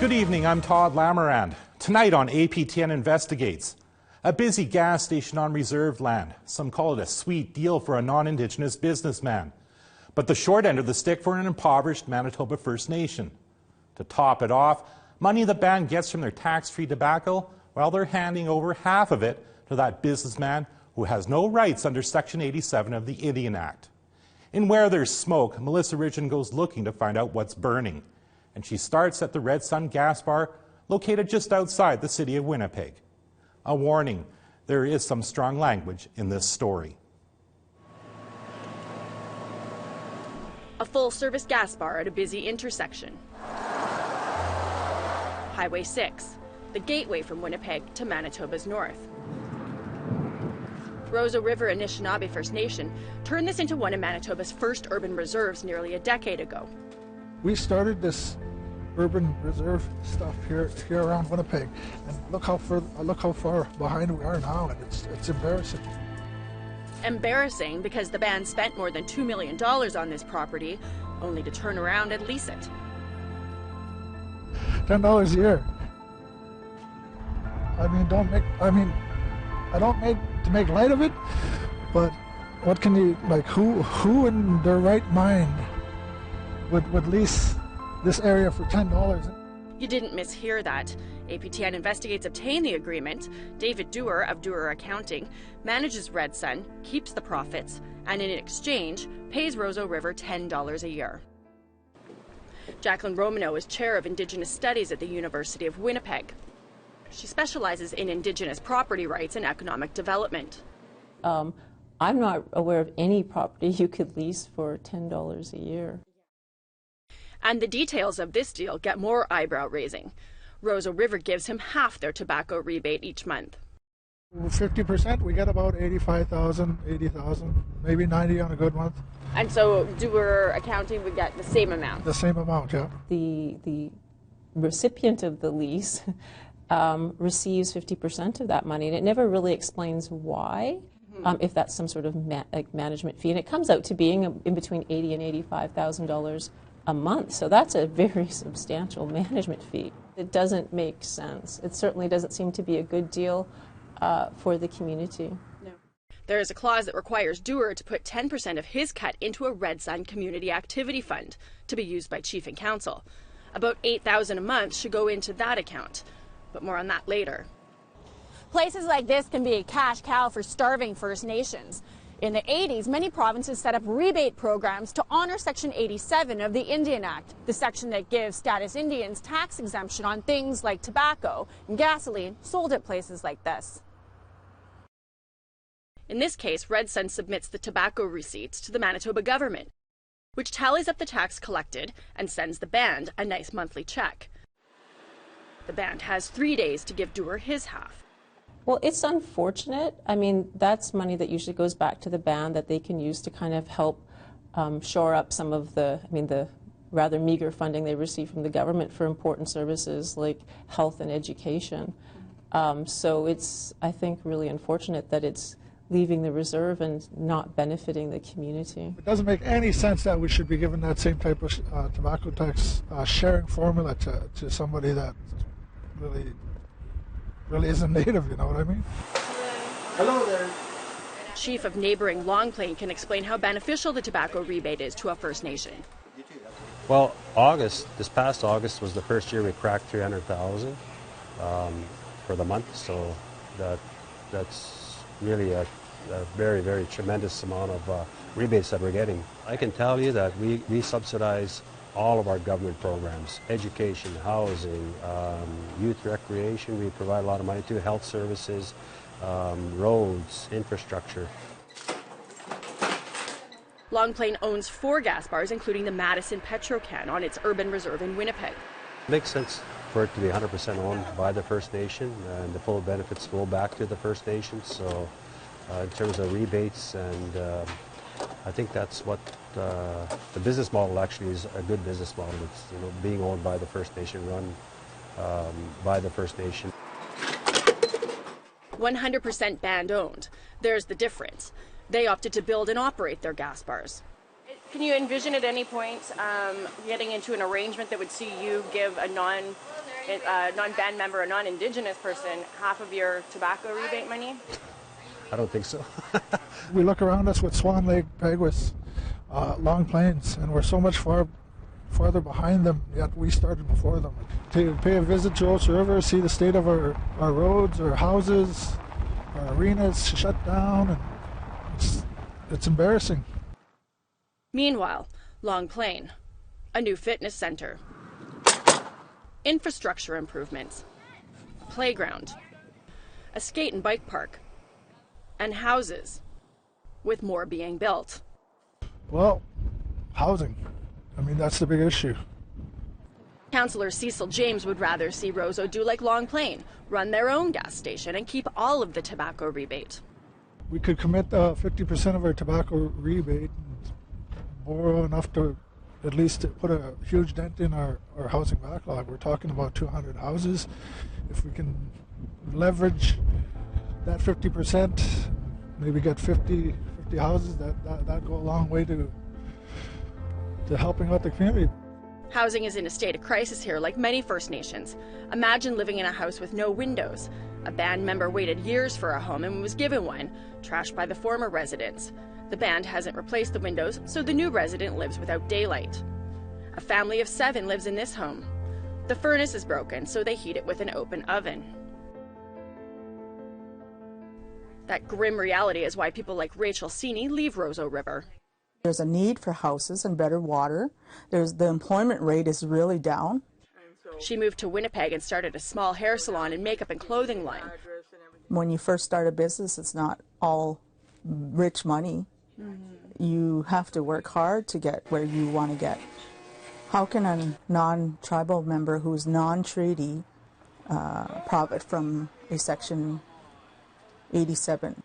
Good evening, I'm Todd Lamarand. Tonight on APTN Investigates, a busy gas station on reserved land. Some call it a sweet deal for a non-Indigenous businessman, but the short end of the stick for an impoverished Manitoba First Nation. To top it off, money the band gets from their tax-free tobacco, while they're handing over half of it to that businessman who has no rights under Section 87 of the Indian Act. In Where There's Smoke, Melissa Ridgen goes looking to find out what's burning. And she starts at the Red Sun gas bar located just outside the city of Winnipeg. A warning, there is some strong language in this story. A full-service gas bar at a busy intersection. Highway 6, the gateway from Winnipeg to Manitoba's north. Roseau River Anishinaabe First Nation turned this into one of Manitoba's first urban reserves nearly a decade ago. We started this urban reserve stuff here around Winnipeg, and look how far behind we are now, and it's embarrassing. Embarrassing because the band spent more than $2 million on this property, only to turn around and lease it. $10 a year. I don't make to make light of it, but what can you, like, who in their right mind would lease this area for $10? You didn't mishear that. APTN Investigates obtained the agreement. David Dewar of Dewar Accounting manages Red Sun, keeps the profits, and in exchange pays Roseau River $10 a year. Jacqueline Romano is chair of Indigenous Studies at the University of Winnipeg. She specializes in Indigenous property rights and economic development. I'm not aware of any property you could lease for $10 a year. And the details of this deal get more eyebrow-raising. Roseau River gives him half their tobacco rebate each month. 50%, we get about $85,000, $80,000, maybe $90,000 on a good month. And so Dewar Accounting would get the same amount? The same amount, yeah. The recipient of the lease receives 50% of that money, and it never really explains why, if that's some sort of management fee. And it comes out to being in between $80,000 and $85,000 a month, so that's a very substantial management fee. It doesn't make sense. It certainly doesn't seem to be a good deal for the community. No. There is a clause that requires Dewar to put 10% of his cut into a Red Sun Community Activity Fund to be used by Chief and Council. About $8,000 a month should go into that account, but more on that later. Places like this can be a cash cow for starving First Nations. In the 80s, many provinces set up rebate programs to honor Section 87 of the Indian Act, the section that gives status Indians tax exemption on things like tobacco and gasoline sold at places like this. In this case, Red Sun submits the tobacco receipts to the Manitoba government, which tallies up the tax collected and sends the band a nice monthly check. The band has 3 days to give Dewar his half. Well, it's unfortunate. I mean, that's money that usually goes back to the band that they can use to kind of help shore up some of the rather meager funding they receive from the government for important services like health and education. So it's, I think, really unfortunate that it's leaving the reserve and not benefiting the community. It doesn't make any sense that we should be given that same type of tobacco tax sharing formula to somebody that really isn't native, you know what I mean? Hello there. Chief of neighboring Long Plain can explain how beneficial the tobacco rebate is to a First Nation. Well, this past August was the first year we cracked 300,000 for the month, so that's really a very, very tremendous amount of rebates that we're getting. I can tell you that we subsidize all of our government programs: education, housing, youth recreation. We provide a lot of money to health services, roads, infrastructure. Long Plain owns 4 gas bars, including the Madison Petrocan on its urban reserve in Winnipeg. It makes sense for it to be 100% owned by the First Nation, and the full benefits go back to the First Nations. So in terms of rebates, and I think that's what the business model actually is, a good business model. It's, being owned by the First Nation, run by the First Nation. 100% band owned. There's the difference. They opted to build and operate their gas bars. Can you envision at any point getting into an arrangement that would see you give a a non-band member, a non-Indigenous person, half of your tobacco rebate money? I don't think so. We look around us with Swan Lake, Peguis, Long Plains, and we're so much farther behind them, yet we started before them. To pay a visit to Roseau River, see the state of our roads, our houses, our arenas shut down, and it's embarrassing. Meanwhile, Long Plain, a new fitness center, infrastructure improvements, a playground, a skate and bike park, and houses, with more being built. Well, housing. I mean, that's the big issue. Councillor Cecil James would rather see Roseau do like Long Plain, run their own gas station and keep all of the tobacco rebate. We could commit 50% of our tobacco rebate and borrow enough to at least put a huge dent in our housing backlog. We're talking about 200 houses. If we can leverage that 50%, maybe get 50 houses, that go a long way to helping out the community. Housing is in a state of crisis here, like many First Nations. Imagine living in a house with no windows. A band member waited years for a home and was given one, trashed by the former residents. The band hasn't replaced the windows, so the new resident lives without daylight. A family of 7 lives in this home. The furnace is broken, so they heat it with an open oven. That grim reality is why people like Rachel Seeney leave Roseau River. There's a need for houses and better water. The employment rate is really down. She moved to Winnipeg and started a small hair salon and makeup and clothing line. When you first start a business, it's not all rich money. You have to work hard to get where you want to get. How can a non-tribal member who's non-treaty profit from a Section 87?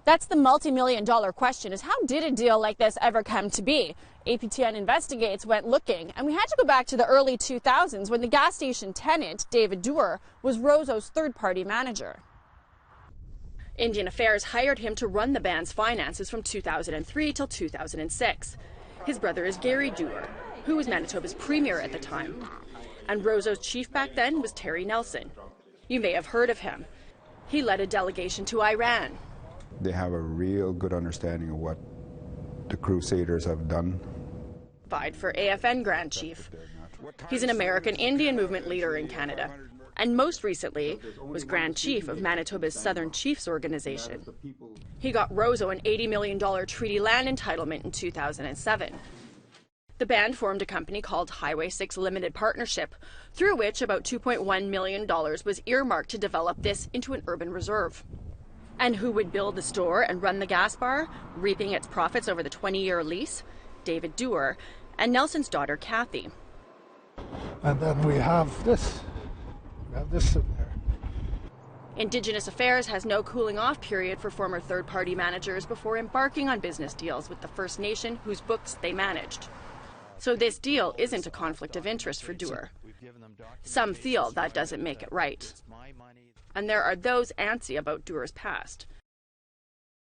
That's the multi-million-dollar question, is how did a deal like this ever come to be? APTN Investigates went looking, and we had to go back to the early 2000s when the gas station tenant, David Dewar, was Roseau's third-party manager. Indian Affairs hired him to run the band's finances from 2003 till 2006. His brother is Gary Dewar, who was Manitoba's premier at the time. And Roseau's chief back then was Terry Nelson. You may have heard of him. He led a delegation to Iran. They have a real good understanding of what the Crusaders have done. Vied for AFN Grand Chief. He's an American Indian movement leader in Canada, and most recently was Grand Chief of Manitoba's Southern Chiefs Organization. He got Roseau an $80 million treaty land entitlement in 2007. The band formed a company called Highway 6 Limited Partnership, through which about $2.1 million was earmarked to develop this into an urban reserve. And who would build the store and run the gas bar, reaping its profits over the 20-year lease? David Dewar and Nelson's daughter, Kathy. And then we have this. We have this sitting there. Indigenous Affairs has no cooling-off period for former third-party managers before embarking on business deals with the First Nation whose books they managed. So this deal isn't a conflict of interest for Dewar. Some feel that doesn't make it right. And there are those antsy about Dewar's past.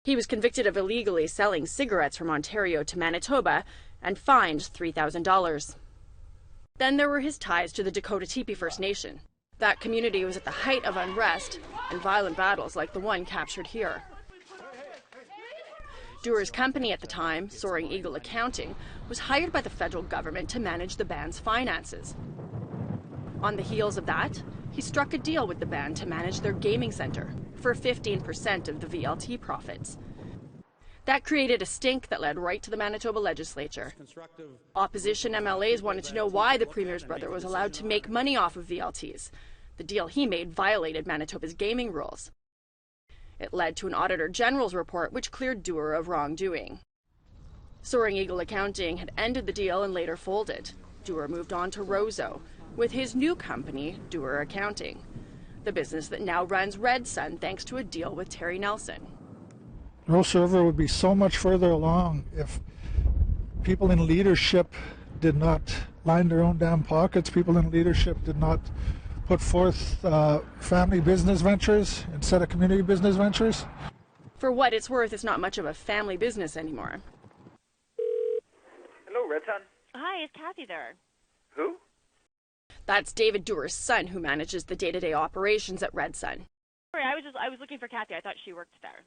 He was convicted of illegally selling cigarettes from Ontario to Manitoba and fined $3,000. Then there were his ties to the Dakota Teepee First Nation. That community was at the height of unrest and violent battles like the one captured here. Dewar's company at the time, Soaring Eagle Accounting, was hired by the federal government to manage the band's finances. On the heels of that, he struck a deal with the band to manage their gaming center for 15% of the VLT profits. That created a stink that led right to the Manitoba legislature. Opposition MLAs wanted to know why the Premier's brother was allowed to make money off of VLTs. The deal he made violated Manitoba's gaming rules. It led to an Auditor General's report which cleared Dewar of wrongdoing. Soaring Eagle Accounting had ended the deal and later folded. Dewar moved on to Roseau with his new company, Dewar Accounting, the business that now runs Red Sun thanks to a deal with Terry Nelson. Roseau River would be so much further along if people in leadership did not line their own damn pockets, people in leadership did not put forth family business ventures instead of community business ventures. For what it's worth, it's not much of a family business anymore. Hello, Red Sun. Hi, is Kathy there? Who? That's David Duer's son, who manages the day-to-day operations at Red Sun. Sorry, I was looking for Kathy. I thought she worked there.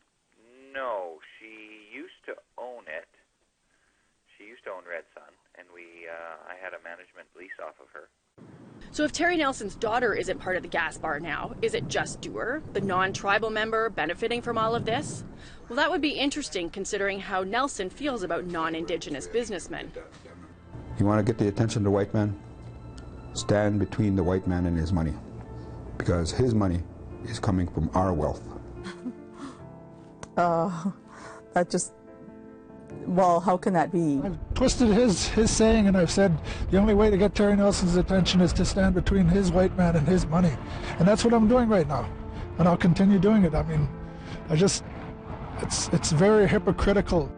No, she used to own it. She used to own Red Sun, and I had a management lease off of her. So if Terry Nelson's daughter isn't part of the gas bar now, is it just Duer, the non-tribal member, benefiting from all of this? Well, that would be interesting considering how Nelson feels about non-Indigenous businessmen. You want to get the attention of the white man? Stand between the white man and his money, because his money is coming from our wealth. That just, well, how can that be? I've twisted his saying, and I've said the only way to get Terry Nelson's attention is to stand between his white man and his money. And that's what I'm doing right now. And I'll continue doing it. I mean, it's very hypocritical.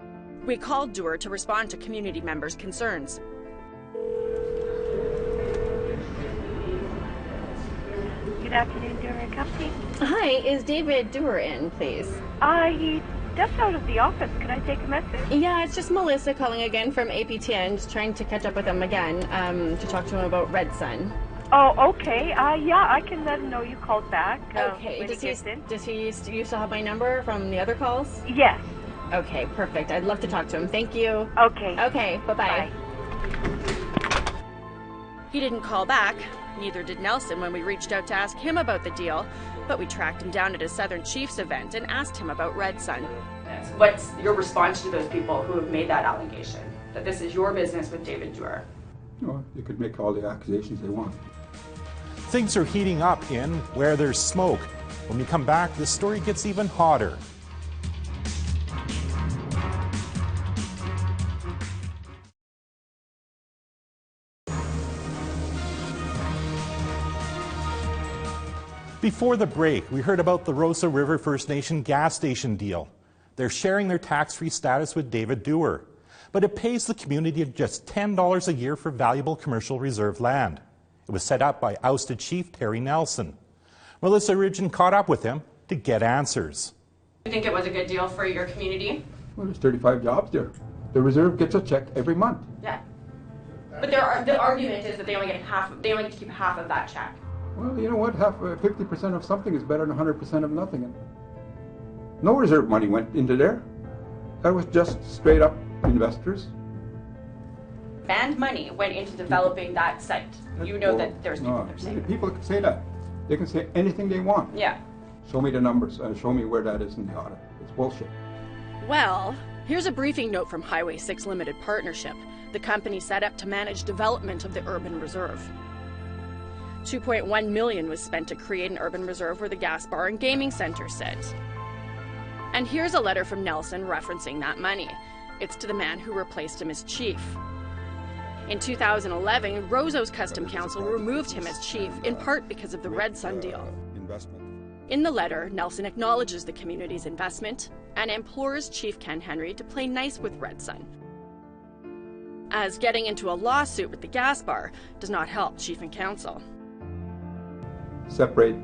We called Duer to respond to community members' concerns. Good afternoon, Duer Company. Hi, is David Duer in, please? He stepped out of the office. Can I take a message? Yeah, it's just Melissa calling again from APTN, just trying to catch up with him again to talk to him about Red Sun. Oh, okay. Yeah, I can let him know you called back. Okay. When Does he gets in. you still have my number from the other calls? Yes. Okay, perfect. I'd love to talk to him. Thank you. Okay. Okay, bye-bye. Bye. He didn't call back. Neither did Nelson when we reached out to ask him about the deal, but we tracked him down at a Southern Chiefs event and asked him about Red Sun. What's your response to those people who have made that allegation, that this is your business with David Duer? Well, they could make all the accusations they want. Things are heating up in Where There's Smoke. When we come back, the story gets even hotter. Before the break, we heard about the Roseau River First Nation gas station deal. They're sharing their tax-free status with David Duer, but it pays the community just $10 a year for valuable commercial reserve land. It was set up by ousted Chief Terry Nelson. Melissa Ridgen caught up with him to get answers. Do you think it was a good deal for your community? Well, there's 35 jobs there. The reserve gets a check every month. Yeah. But the argument is that they only get to keep half of that check. Well, you know what? 50% of something is better than 100% of nothing. And no reserve money went into there. That was just straight up investors. And money went into developing that site. You know that there's people that are saying. People can say that. They can say anything they want. Yeah. Show me the numbers. Show me where that is in the audit. It's bullshit. Well, here's a briefing note from Highway 6 Limited Partnership, the company set up to manage development of the urban reserve. $2.1 million was spent to create an urban reserve where the gas bar and gaming center sit. And here's a letter from Nelson referencing that money. It's to the man who replaced him as chief. In 2011, Roseau's Custom Council removed him as chief, in part because of the Red Sun deal. In the letter, Nelson acknowledges the community's investment and implores Chief Ken Henry to play nice with Red Sun, as getting into a lawsuit with the gas bar does not help Chief and Council. Separate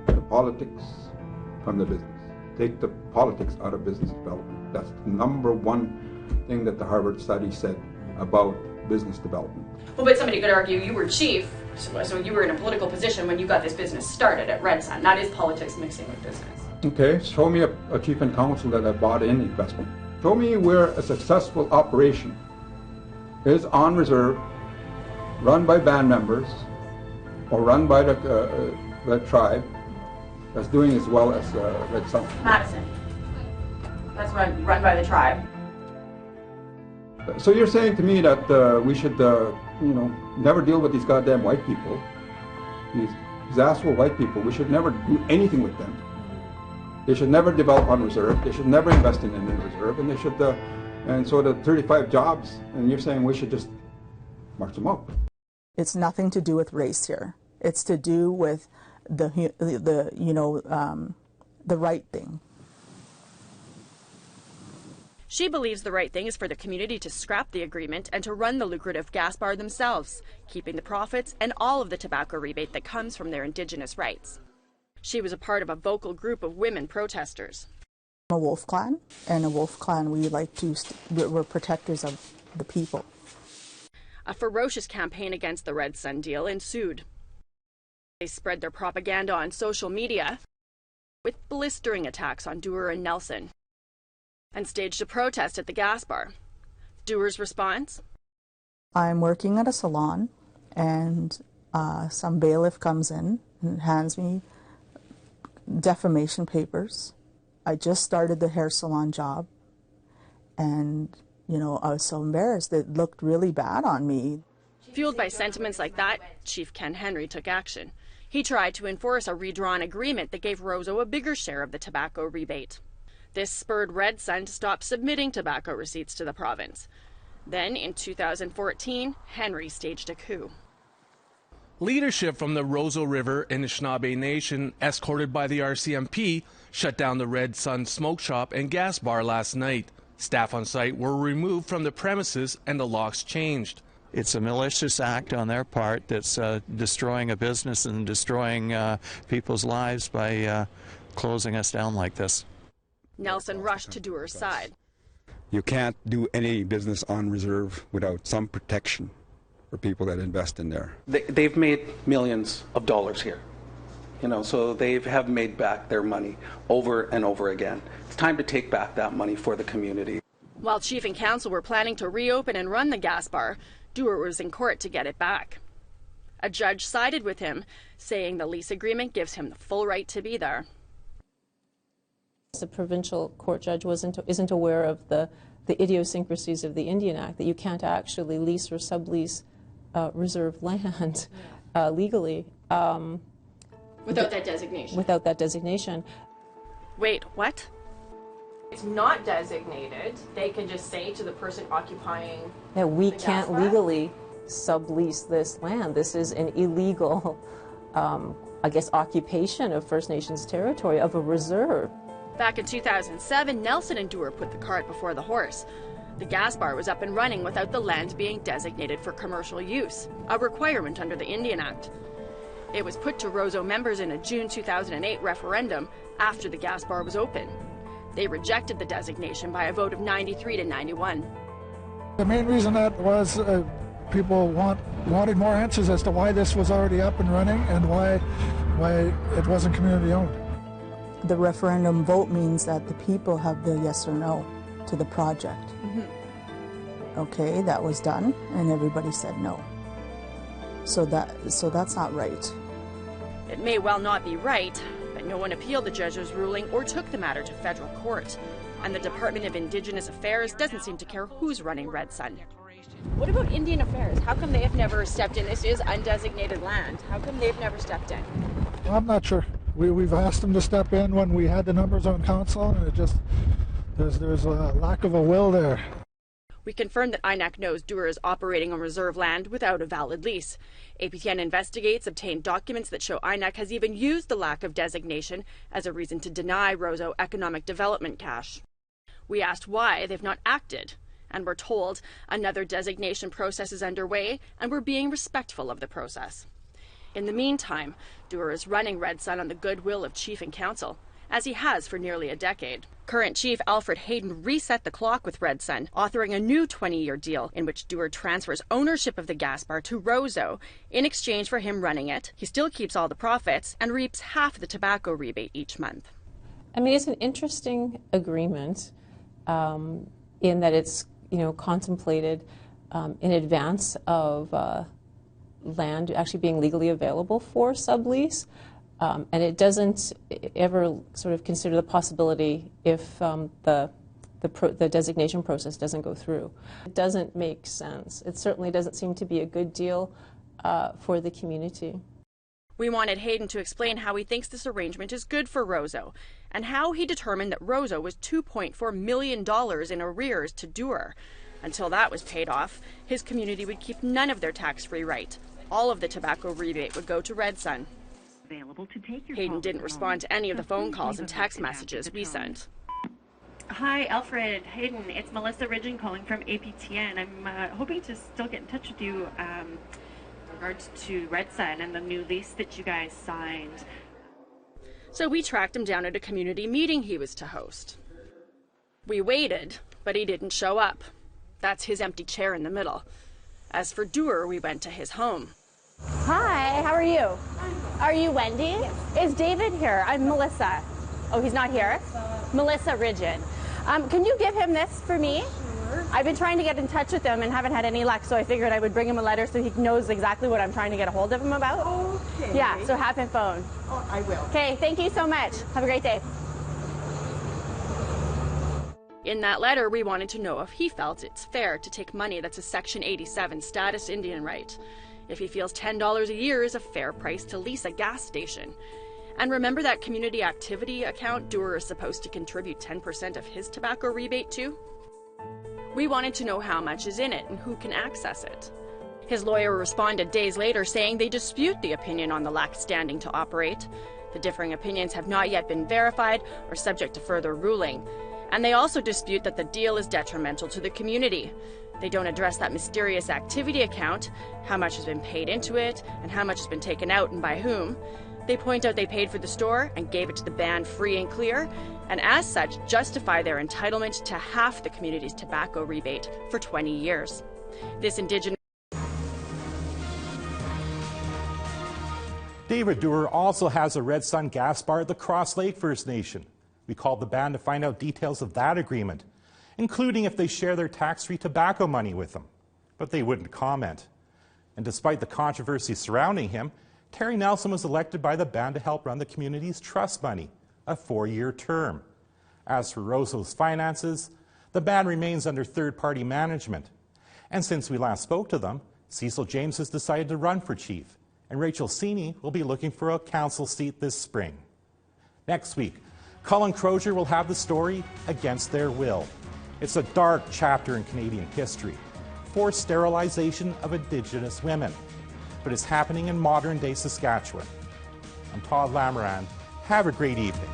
the politics from the business. Take the politics out of business development. That's the number one thing that the Harvard study said about business development. Well, but somebody could argue you were chief, so you were in a political position when you got this business started at Red Sun. That is politics mixing with business. Okay, show me a chief and council that have bought in investment. Show me where a successful operation is on reserve, run by band members, or run by the tribe that's doing as well as Red Sun. Madison. That's run by the tribe. So you're saying to me that we should, never deal with these goddamn white people, these asshole white people. We should never do anything with them. They should never develop on reserve. They should never invest in reserve, and they should. And so the 35 jobs, and you're saying we should just march them up. It's nothing to do with race here. It's to do with the right thing. She believes the right thing is for the community to scrap the agreement and to run the lucrative gas bar themselves, keeping the profits and all of the tobacco rebate that comes from their Indigenous rights. She was a part of a vocal group of women protesters. A wolf clan, and a wolf clan, we're protectors of the people. A ferocious campaign against the Red Sun deal ensued. They spread their propaganda on social media with blistering attacks on Dewar and Nelson, and staged a protest at the gas bar. Dewar's response? I'm working at a salon, and some bailiff comes in and hands me defamation papers. I just started the hair salon job, and I was so embarrassed. It looked really bad on me. Fueled by sentiments like that, Chief Ken Henry took action. He tried to enforce a redrawn agreement that gave Roseau a bigger share of the tobacco rebate. This spurred Red Sun to stop submitting tobacco receipts to the province. Then, in 2014, Henry staged a coup. Leadership from the Roseau River and Anishinaabe Nation, escorted by the RCMP, shut down the Red Sun smoke shop and gas bar last night. Staff on site were removed from the premises and the locks changed. It's a malicious act on their part that's destroying a business and destroying people's lives by closing us down like this. Nelson rushed to Dewar's side. You can't do any business on reserve without some protection for people that invest in there. They've made millions of dollars here, so they have made back their money over and over again. It's time to take back that money for the community. While Chief and Council were planning to reopen and run the gas bar, Dewar was in court to get it back. A judge sided with him, saying the lease agreement gives him the full right to be there. The provincial court judge isn't aware of the idiosyncrasies of the Indian Act, that you can't actually lease or sublease reserved land legally. Without that designation. Without that designation. Wait, what? It's not designated. They can just say to the person occupying that we the can't gas bar? legally sublease this land. This is an illegal, occupation of First Nations territory, of a reserve. Back in 2007, Nelson and Dewar put the cart before the horse. The gas bar was up and running without the land being designated for commercial use, a requirement under the Indian Act. It was put to Roseau members in a June 2008 referendum after the gas bar was open. They rejected the designation by a vote of 93 to 91. The main reason that was people wanted more answers as to why this was already up and running and why it wasn't community owned. The referendum vote means that the people have the yes or no to the project. Mm-hmm. Okay, that was done, and everybody said no. So that's not right. It may well not be right, but no one appealed the judge's ruling or took the matter to federal court. And the Department of Indigenous Affairs doesn't seem to care who's running Red Sun. What about Indian Affairs? How come they have never stepped in? This is undesignated land. How come they've never stepped in? I'm not sure. We've asked them to step in when we had the numbers on council, and there's a lack of a will there. We confirmed that INAC knows Dewar is operating on reserve land without a valid lease. APTN Investigates obtained documents that show INAC has even used the lack of designation as a reason to deny Roseau economic development cash. We asked why they've not acted, and were told another designation process is underway and we're being respectful of the process. In the meantime, Dewar is running Red Sun on the goodwill of Chief and Council, as he has for nearly a decade. Current Chief Alfred Hayden reset the clock with Red Sun, authoring a new 20-year deal in which Dewar transfers ownership of the gas bar to Roseau. In exchange for him running it, he still keeps all the profits and reaps half the tobacco rebate each month. I mean, it's an interesting agreement in that it's contemplated in advance of land actually being legally available for sublease. And it doesn't ever sort of consider the possibility if the designation process doesn't go through. It doesn't make sense. It certainly doesn't seem to be a good deal for the community. We wanted Hayden to explain how he thinks this arrangement is good for Roseau, and how he determined that Roseau was $2.4 million in arrears to Dewar. Until that was paid off, his community would keep none of their tax-free right. All of the tobacco rebate would go to Red Sun. Hayden didn't respond to any of the phone calls and text messages we sent. Hi, Alfred. Hayden, it's Melissa Ridgen calling from APTN. I'm hoping to still get in touch with you in regards to Red Sun and the new lease that you guys signed. So we tracked him down at a community meeting he was to host. We waited, but he didn't show up. That's his empty chair in the middle. As for Dewar, we went to his home. Hi, how are you? Are you Wendy? Yes. Is David here? I'm Melissa. Oh, he's not here? Melissa Ridgen. Can you give him this for me? Sure. I've been trying to get in touch with him and haven't had any luck, so I figured I would bring him a letter so he knows exactly what I'm trying to get a hold of him about. Okay. Yeah, so have him phone. Oh, I will. Okay, thank you so much. Have a great day. In that letter, we wanted to know if he felt it's fair to take money that's a Section 87 status Indian right. If he feels $10 a year is a fair price to lease a gas station. And remember that community activity account Dewar is supposed to contribute 10% of his tobacco rebate to? We wanted to know how much is in it and who can access it. His lawyer responded days later saying they dispute the opinion on the lack standing to operate. The differing opinions have not yet been verified or subject to further ruling. And they also dispute that the deal is detrimental to the community. They don't address that mysterious activity account, how much has been paid into it, and how much has been taken out and by whom. They point out they paid for the store and gave it to the band free and clear, and as such justify their entitlement to half the community's tobacco rebate for 20 years. This Indigenous David Dewar also has a Red Sun gas bar at the Cross Lake First Nation. We called the band to find out details of that agreement, including if they share their tax-free tobacco money with them. But they wouldn't comment. And despite the controversy surrounding him, Terry Nelson was elected by the band to help run the community's trust money, a 4-year term. As for Roseau's finances, the band remains under third-party management. And since we last spoke to them, Cecil James has decided to run for chief, and Rachel Seeney will be looking for a council seat this spring. Next week, Colin Crozier will have the story Against Their Will. It's a dark chapter in Canadian history, forced sterilization of Indigenous women. But it's happening in modern-day Saskatchewan. I'm Todd Lamoran. Have a great evening.